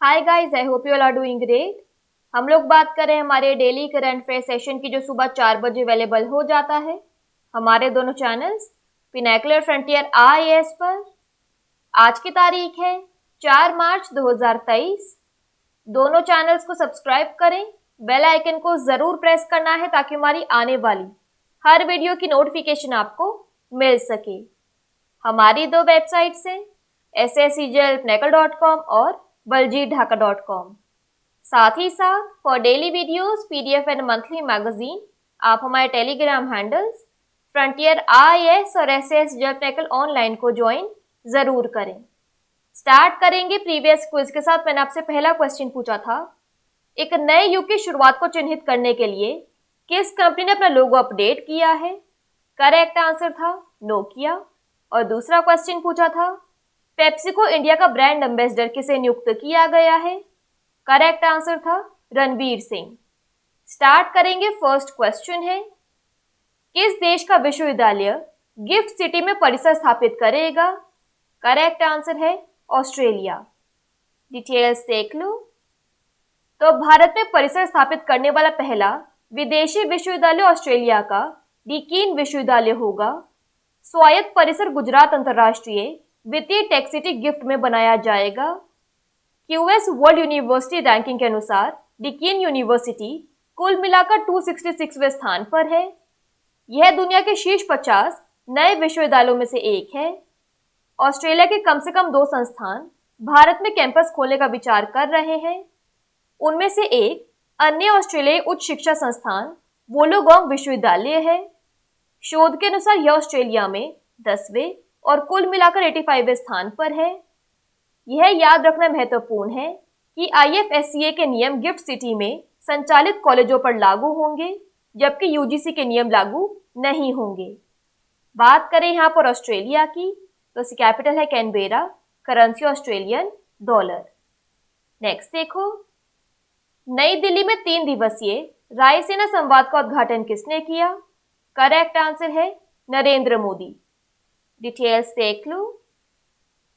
Hi guys, I hope you all are doing great. हम लोग बात करें हमारे डेली करंट अफेयर सेशन की, जो सुबह 4 बजे अवेलेबल हो जाता है हमारे दोनों चैनल्स पिनेकुलर फ्रंटियर आईएएस पर। आज की तारीख है 4 मार्च 2023। दोनों चैनल्स को सब्सक्राइब करें, बेल आइकन को जरूर प्रेस करना है ताकि हमारी आने वाली हर वीडियो की नोटिफिकेशन आपको मिल सके। हमारी दो वेबसाइट्स हैं sscjlpnekal.com और baljeetdhaka.com। साथ ही साथ for daily videos, PDF and monthly magazine आप हमारे टेलीग्राम हैंडल्स फ्रंटियर आईएएस और एसएस जलपनेकल ऑनलाइन को ज्वाइन जरूर करें। स्टार्ट करेंगे प्रीवियस क्विज के साथ। मैंने आपसे पहला क्वेश्चन पूछा था, एक नए युग की शुरुआत को चिन्हित करने के लिए किस कंपनी ने अपना लोगो अपडेट किया है? करेक्ट आंसर था नोकिया। और दूसरा क्वेश्चन पूछा था, पेप्सिको इंडिया का ब्रांड एम्बेसडर किसे नियुक्त किया गया है? करेक्ट आंसर था रणवीर सिंह। स्टार्ट करेंगे। फर्स्ट क्वेश्चन है, किस देश का विश्वविद्यालय गिफ्ट सिटी में परिसर स्थापित करेगा? करेक्ट आंसर है ऑस्ट्रेलिया। डिटेल्स देख लो। तो भारत में परिसर स्थापित करने वाला पहला विदेशी विश्वविद्यालय ऑस्ट्रेलिया का डीकीन विश्वविद्यालय होगा। स्वायत्त परिसर गुजरात अंतरराष्ट्रीय वित्तीय टेक सिटी गिफ्ट में बनाया जाएगा। क्यूएस वर्ल्ड यूनिवर्सिटी रैंकिंग के अनुसार डीकीन यूनिवर्सिटी कुल मिलाकर 266वें स्थान पर है। यह दुनिया के शीर्ष 50 नए विश्वविद्यालयों में से एक है। ऑस्ट्रेलिया के कम से कम 2 संस्थान भारत में कैंपस खोलने का विचार कर रहे हैं। उनमें से एक अन्य ऑस्ट्रेलियाई उच्च शिक्षा संस्थान वोलोगोंग विश्वविद्यालय है। शोध के अनुसार यह ऑस्ट्रेलिया में 10वें और कुल मिलाकर 85वें स्थान पर है। यह याद रखना महत्वपूर्ण है कि आईएफएससीए के नियम गिफ्ट सिटी में संचालित कॉलेजों पर लागू होंगे, जबकि यूजीसी के नियम लागू नहीं होंगे। बात करें यहाँ पर ऑस्ट्रेलिया की, तो इसकी कैपिटल है Canberra, currency Australian dollar. Next देखो, नई दिल्ली में 3 दिवसीय रायसीना संवाद का उद्घाटन किसने किया? करेक्ट आंसर है नरेंद्र मोदी। डिटेल्स देख लो।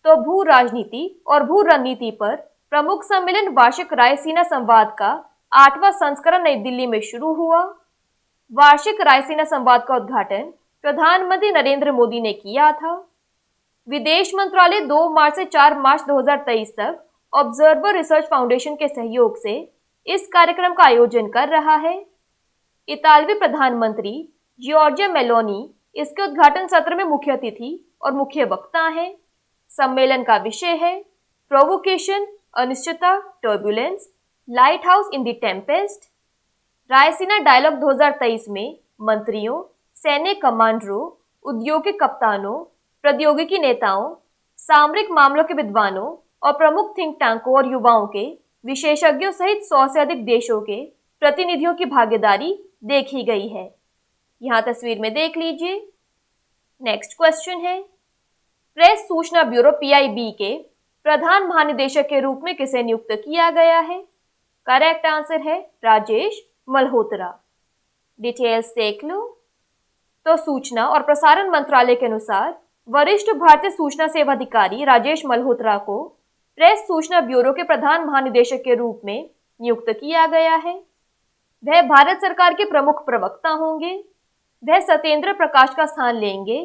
तो भू राजनीति और भू रणनीति पर प्रमुख सम्मेलन वार्षिक रायसीना संवाद का 8वां संस्करण नई दिल्ली में शुरू हुआ। वार्षिक रायसीना संवाद का उद्घाटन प्रधानमंत्री नरेंद्र मोदी ने किया था। विदेश मंत्रालय 2 मार्च से 4 मार्च 2023 तक ऑब्जर्वर रिसर्च फाउंडेशन के सहयोग से इस कार्यक्रम का आयोजन कर रहा है। इतालवी प्रधानमंत्री जॉर्जिया मेलोनी इसके उद्घाटन सत्र में मुख्य अतिथि और मुख्य वक्ता हैं। सम्मेलन का विषय है प्रोवोकेशन, अनिश्चितता, turbulence, lighthouse in the tempest. Raisina dialogue 2023 में मंत्रियों, सैन्य कमांडरों, औद्योगिक कप्तानों, प्रौद्योगिकी नेताओं, सामरिक मामलों के विद्वानों और प्रमुख थिंक टैंकों और युवाओं के विशेषज्ञों सहित 100 से अधिक देशों के प्रतिनिधियों की भागीदारी देखी गई है। यहाँ तस्वीर में देख लीजिए। नेक्स्ट क्वेश्चन है, प्रेस सूचना ब्यूरो पीआईबी के प्रधान महानिदेशक के रूप में किसे नियुक्त किया गया है? करेक्ट आंसर है राजेश मल्होत्रा। डिटेल्स देख लो। तो सूचना और प्रसारण मंत्रालय के अनुसार वरिष्ठ भारतीय सूचना सेवा अधिकारी राजेश मल्होत्रा को प्रेस सूचना ब्यूरो के प्रधान महानिदेशक के रूप में नियुक्त किया गया है। वह भारत सरकार के प्रमुख प्रवक्ता होंगे। वह सत्येंद्र प्रकाश का स्थान लेंगे,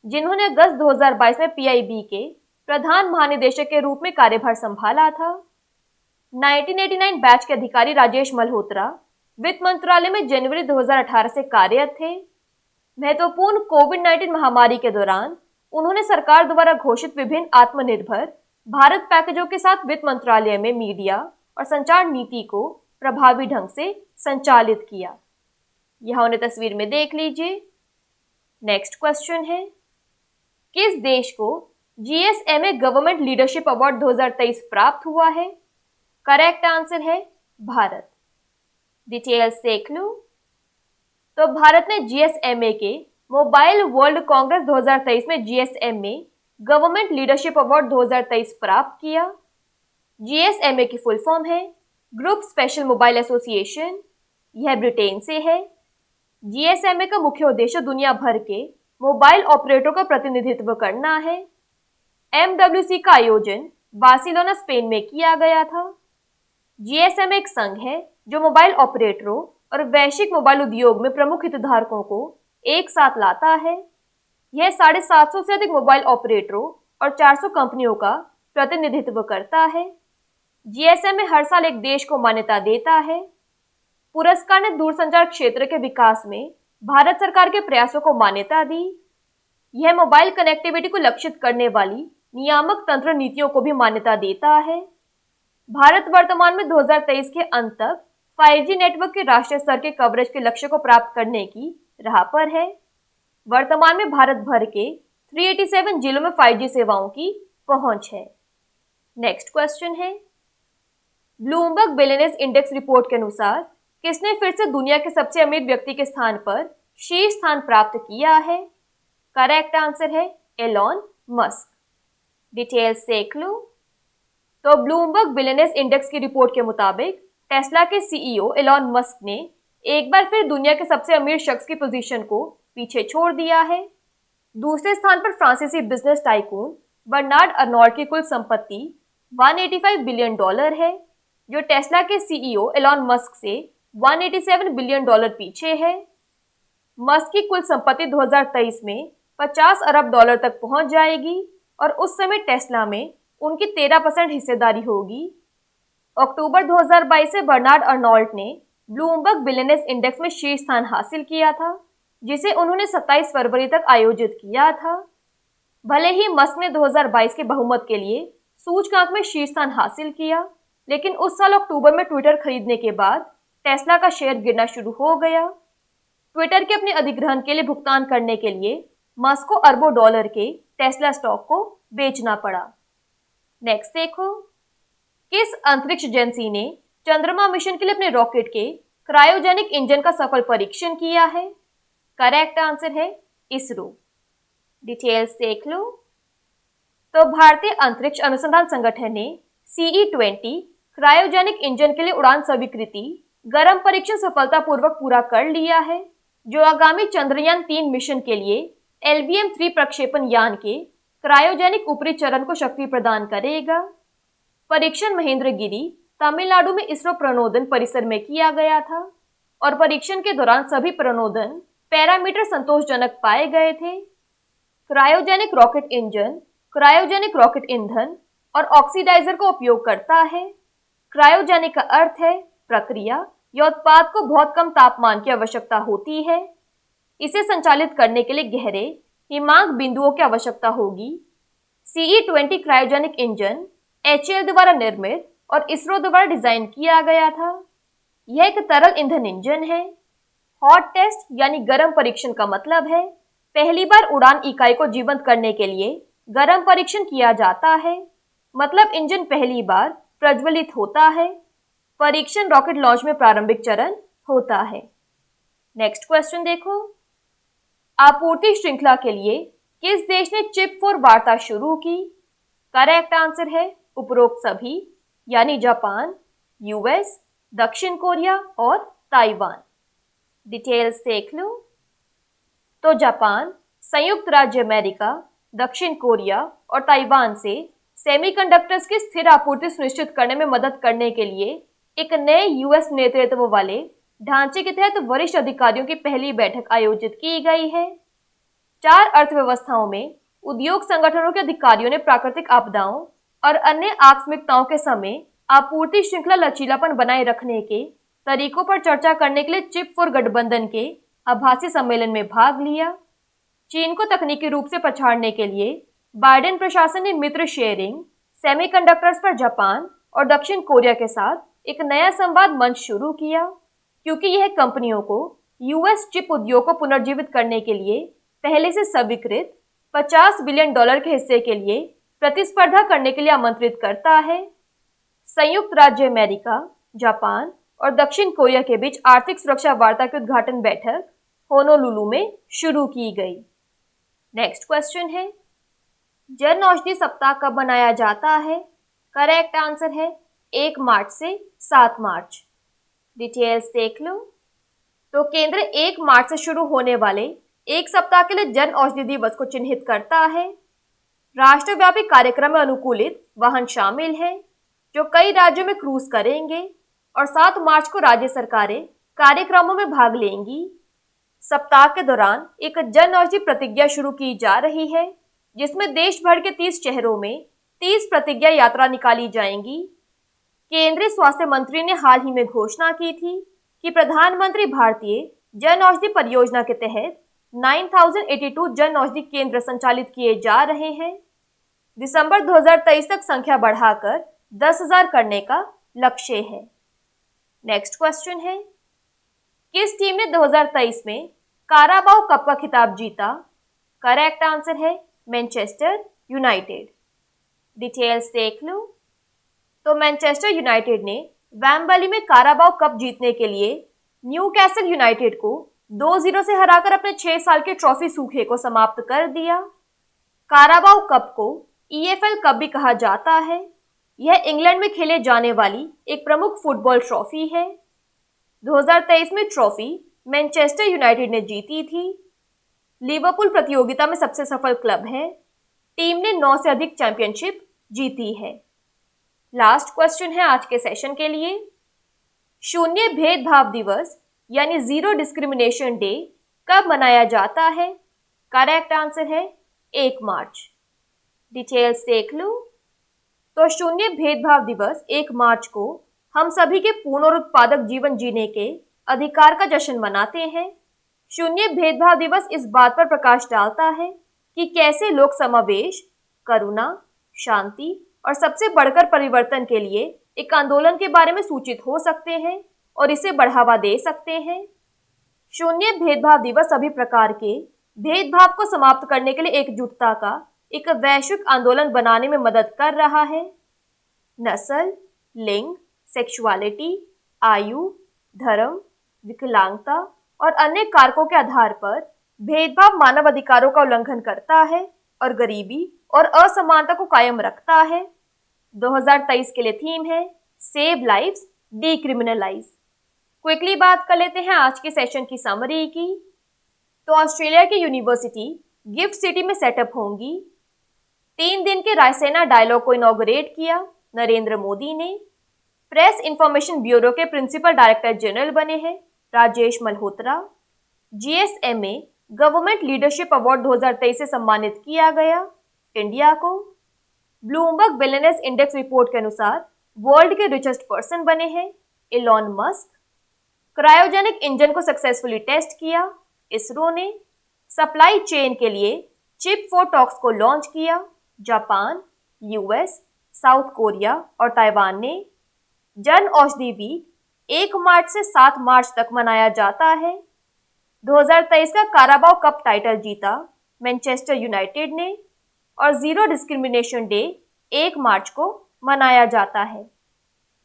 जिन्होंने अगस्त 2022 में पीआईबी के प्रधान महानिदेशक के रूप में कार्यभार संभाला था। 1989 बैच के अधिकारी राजेश मल्होत्रा वित्त मंत्रालय में जनवरी 2018 से कार्यरत थे। महत्वपूर्ण कोविड-19 महामारी के दौरान उन्होंने सरकार द्वारा घोषित विभिन्न आत्मनिर्भर भारत पैकेजों के साथ वित्त मंत्रालय में मीडिया और संचार नीति को प्रभावी ढंग से संचालित किया। यहां उन्हें तस्वीर में देख लीजिए। नेक्स्ट क्वेश्चन है, किस देश को जीएसएमए गवर्नमेंट लीडरशिप अवार्ड 2023 प्राप्त हुआ है? करेक्ट आंसर है भारत। डिटेल्स देख लो। तो भारत ने जीएसएमए के मोबाइल वर्ल्ड कांग्रेस 2023 में जीएसएमए गवर्नमेंट लीडरशिप अवार्ड 2023 प्राप्त किया। जीएसएमए की फुल फॉर्म है ग्रुप स्पेशल मोबाइल एसोसिएशन। यह ब्रिटेन से है। जीएसएमए का मुख्य उद्देश्य दुनिया भर के मोबाइल ऑपरेटरों का प्रतिनिधित्व करना है। एमडब्ल्यूसी का आयोजन बार्सिलोना, स्पेन में किया गया था। जीएसएम एक संघ है जो मोबाइल ऑपरेटरों और वैश्विक मोबाइल उद्योग में प्रमुख हितधारकों को एक साथ लाता है। यह 750 से अधिक मोबाइल ऑपरेटरों और 400 कंपनियों का प्रतिनिधित्व करता है। जीएसएम में हर साल एक देश को मान्यता देता है। पुरस्कार ने दूरसंचार क्षेत्र के विकास में भारत सरकार के प्रयासों को मान्यता दी। यह मोबाइल कनेक्टिविटी को लक्षित करने वाली नियामक तंत्र नीतियों को भी मान्यता देता है। भारत वर्तमान में 2023 के अंत तक 5G नेटवर्क के राष्ट्रीय स्तर के कवरेज के लक्ष्य को प्राप्त करने की राह पर है। वर्तमान में भारत भर के 387 जिलों में 5G सेवाओं की पहुंच है। नेक्स्ट क्वेश्चन है, ब्लूमबर्ग बिलियनेयर्स इंडेक्स रिपोर्ट के अनुसार किसने फिर से दुनिया के सबसे अमीर व्यक्ति के स्थान पर शीर्ष स्थान प्राप्त किया है? करेक्ट आंसर है एलॉन मस्क। डिटेल्स देख लो। तो ब्लूमबर्ग बिलियनेयर्स इंडेक्स की रिपोर्ट के मुताबिक टेस्ला के सीईओ एलॉन मस्क ने एक बार फिर दुनिया के सबसे अमीर शख्स की पोजीशन को पीछे छोड़ दिया है। दूसरे स्थान पर फ्रांसीसी बिजनेस टाइकून बर्नार्ड अर्नोल्ट की कुल संपत्ति $185 बिलियन है, जो टेस्ला के सीईओ एलॉन मस्क से $187 बिलियन पीछे है। मस्क की कुल संपत्ति 2023 में $50 अरब तक पहुंच जाएगी और उस समय टेस्ला में उनकी 13% हिस्सेदारी होगी। अक्टूबर 2022 से बर्नार्ड अर्नोल्ट ने ब्लूमबर्ग बिलियनेयर्स इंडेक्स में शीर्ष स्थान हासिल किया था, जिसे उन्होंने 27 फरवरी तक आयोजित किया था। भले ही मस्क ने 2022 के बहुमत के लिए सूचकांक में शीर्ष स्थान हासिल किया, लेकिन उस साल अक्टूबर में ट्विटर खरीदने के बाद टेस्ला का शेयर गिरना शुरू हो गया। ट्विटर के अपने अधिग्रहण के लिए भुगतान करने के लिए मस्क को अरबों डॉलर के टेस्ला स्टॉक को बेचना पड़ा। नेक्स्ट देखो, किस अंतरिक्ष एजेंसी ने चंद्रमा मिशन के लिए अपने रॉकेट के क्रायोजेनिक इंजन का सफल परीक्षण किया है? करेक्ट आंसर है इसरो। डिटेल्स देख लो। तो भारतीय अंतरिक्ष अनुसंधान संगठन ने CE-20 क्रायोजेनिक इंजन के लिए उड़ान स्वीकृति गर्म परीक्षण सफलतापूर्वक पूरा कर लिया है, जो आगामी चंद्रयान 3 मिशन के लिए LVM-3 प्रक्षेपण यान के क्रायोजेनिक ऊपरी चरण को शक्ति प्रदान करेगा। परीक्षण महेंद्रगिरी, तमिलनाडु में इसरो प्रणोदन परिसर में किया गया था और परीक्षण के दौरान सभी प्रणोदन पैरामीटर संतोषजनक पाए गए थे। Cryogenic rocket engine cryogenic rocket ईंधन और ऑक्सीडाइजर का उपयोग करता है। क्रायोजेनिक का अर्थ है प्रक्रिया या उत्पाद को बहुत कम तापमान की आवश्यकता होती है। इसे संचालित करने के लिए गहरे हिमांक बिंदुओं की आवश्यकता होगी। CE-20 क्रायोजेनिक इंजन HAL द्वारा निर्मित और इसरो द्वारा डिजाइन किया गया था। यह एक तरल ईंधन इंजन है। हॉट टेस्ट यानी गर्म परीक्षण का मतलब है पहली बार उड़ान इकाई को जीवंत करने के लिए गर्म परीक्षण किया जाता है, मतलब इंजन पहली बार प्रज्वलित होता है। परीक्षण रॉकेट लॉन्च में प्रारंभिक चरण होता है। नेक्स्ट क्वेश्चन देखो, आपूर्ति श्रृंखला के लिए किस देश ने चिप 4 वार्ता शुरू की? करेक्ट आंसर है उपरोक्त सभी, यानी जापान, यूएस, दक्षिण कोरिया और ताइवान। डिटेल्स देख लो। तो जापान, संयुक्त राज्य अमेरिका, दक्षिण कोरिया और ताइवान से सेमीकंडक्टर्स की स्थिर आपूर्ति सुनिश्चित करने में मदद करने के लिए एक नए यूएस नेतृत्व वाले ढांचे के तहत वरिष्ठ अधिकारियों की पहली बैठक आयोजित की गई है। 4 अर्थव्यवस्थाओं में उद्योग संगठनों के अधिकारियों ने प्राकृतिक आपदाओं और अन्य आकस्मिकताओं के समय आपूर्ति श्रृंखला लचीलापन बनाए रखने के तरीकों पर चर्चा करने के लिए चिप 4 गठबंधन के आभासी सम्मेलन में भाग लिया। चीन को तकनीकी रूप से पछाड़ने के लिए बाइडेन प्रशासन ने मित्र शेयरिंग सेमीकंडक्टर्स पर जापान और दक्षिण कोरिया के साथ एक नया संवाद मंच शुरू किया, क्योंकि यह कंपनियों को यूएस चिप उद्योग को पुनर्जीवित करने के लिए पहले से स्वीकृत $50 बिलियन के हिस्से के लिए प्रतिस्पर्धा करने के लिए आमंत्रित करता है। संयुक्त राज्य अमेरिका, जापान और दक्षिण कोरिया के बीच आर्थिक सुरक्षा वार्ता की उद्घाटन बैठक होनोलुलु में शुरू की गई। नेक्स्ट क्वेश्चन है, जन औषधि सप्ताह कब मनाया जाता है? करेक्ट आंसर है 1 मार्च से 7 मार्च। डिटेल्स देख लो। तो केंद्र 1 मार्च से शुरू होने वाले एक सप्ताह के लिए जन औषधि दिवस को चिन्हित करता है। राष्ट्रव्यापी कार्यक्रम में अनुकूलित वाहन शामिल है। जो कई राज्यों में क्रूज करेंगे और 7 मार्च को राज्य सरकारें कार्यक्रमों में भाग लेंगी। सप्ताह के दौरान एक जन औषधि प्रतिज्ञा शुरू की जा रही है, जिसमें देश भर के 30 शहरों में 30 प्रतिज्ञा यात्रा निकाली जाएंगी। केंद्रीय स्वास्थ्य मंत्री ने हाल ही में घोषणा की थी कि प्रधानमंत्री भारतीय जन औषधि परियोजना के तहत 9082 जन औषधि केंद्र संचालित किए जा रहे हैं। दिसंबर 2023 तक संख्या बढ़ाकर 10,000 करने का लक्ष्य है। नेक्स्ट क्वेश्चन है, किस टीम ने 2023 में काराबाओ कप का खिताब जीता? करेक्ट आंसर है मैनचेस्टर यूनाइटेड। डिटेल्स देख लो। तो मैनचेस्टर यूनाइटेड ने वेम्बली में काराबाओ कप जीतने के लिए न्यूकैसल यूनाइटेड को 2-0 से हराकर अपने 6 साल के ट्रॉफी सूखे को समाप्त कर दिया। काराबाओ कप को EFL कप भी कहा जाता है। यह इंग्लैंड में खेले जाने वाली एक प्रमुख फुटबॉल ट्रॉफी है। 2023 में ट्रॉफी मैनचेस्टर यूनाइटेड ने जीती थी। लिवरपूल प्रतियोगिता में सबसे सफल क्लब है। टीम ने 9 से अधिक चैंपियनशिप जीती है। लास्ट क्वेश्चन है आज के सेशन के लिए, शून्य भेदभाव दिवस यानी जीरो डिस्क्रिमिनेशन डे कब मनाया जाता है? करेक्ट आंसर है 1 मार्च। डिटेल्स देख लो। तो शून्य भेदभाव दिवस 1 मार्च को हम सभी के पूर्ण और उत्पादक जीवन जीने के अधिकार का जश्न मनाते हैं। शून्य भेदभाव दिवस इस बात पर प्रकाश डालता है कि कैसे लोग समावेश, करुणा, शांति और सबसे बढ़कर परिवर्तन के लिए एक आंदोलन के बारे में सूचित हो सकते हैं और इसे बढ़ावा दे सकते हैं। शून्य भेदभाव दिवस सभी प्रकार के भेदभाव को समाप्त करने के लिए एकजुटता का एक वैश्विक आंदोलन बनाने में मदद कर रहा है। नस्ल, लिंग, सेक्सुअलिटी, आयु, धर्म, विकलांगता और अन्य कारकों के आधार पर भेदभाव मानव अधिकारों का उल्लंघन करता है और गरीबी और असमानता को कायम रखता है। 2023 के लिए थीम है सेव लाइव्स, डीक्रिमिनलाइज। क्विकली बात कर लेते हैं आज के सेशन की समरी की। तो ऑस्ट्रेलिया की यूनिवर्सिटी गिफ्ट सिटी में सेटअप होंगी। 3 दिन के रायसेना डायलॉग को इनॉग्रेट किया नरेंद्र मोदी ने। प्रेस इंफॉर्मेशन ब्यूरो के प्रिंसिपल डायरेक्टर जनरल बने हैं Rajesh Malhotra. GSMA government leadership award 2023 से सम्मानित किया गया इंडिया को। ब्लूमबर्ग बिलियनेयर्स इंडेक्स रिपोर्ट के अनुसार वर्ल्ड के रिचेस्ट पर्सन बने हैं इलॉन मस्क। क्रायोजेनिक इंजन को सक्सेसफुली टेस्ट किया इसरो ने। सप्लाई चेन के लिए चिप फॉर टॉक्स को लॉन्च किया जापान, US, साउथ कोरिया और ताइवान ने। जन औषधि वीक 1 मार्च से 7 मार्च तक मनाया जाता है। 2023 का काराबाओ कप टाइटल जीता मैनचेस्टर यूनाइटेड ने और जीरो डिस्क्रिमिनेशन डे 1 मार्च को मनाया जाता है।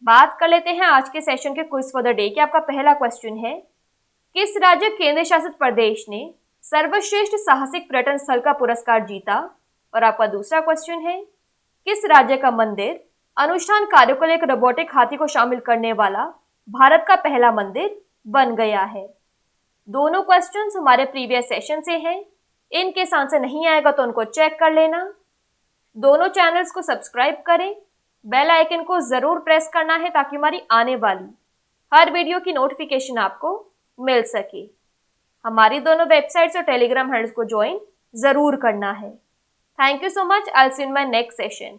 बात कर लेते हैं आज के सेशन के क्विज फॉर द डे की। आपका पहला क्वेश्चन है, किस राज्य केंद्र शासित प्रदेश ने सर्वश्रेष्ठ साहसिक पर्यटन स्थल का पुरस्कार जीता? और आपका दूसरा क्वेश्चन है, किस राज्य का मंदिर अनुष्ठान कार्यों को लेकर रोबोटिक हाथी को शामिल करने वाला भारत का पहला मंदिर बन गया है? दोनों क्वेश्चंस हमारे प्रीवियस सेशन से हैं। इनके आंसर नहीं आएगा तो उनको चेक कर लेना। दोनों चैनल्स को सब्सक्राइब करें, बेल आइकन को जरूर प्रेस करना है ताकि हमारी आने वाली हर वीडियो की नोटिफिकेशन आपको मिल सके। हमारी दोनों वेबसाइट्स और टेलीग्राम हैंडल्स को ज्वाइन जरूर करना है। Thank you so much. I will see you in my next session.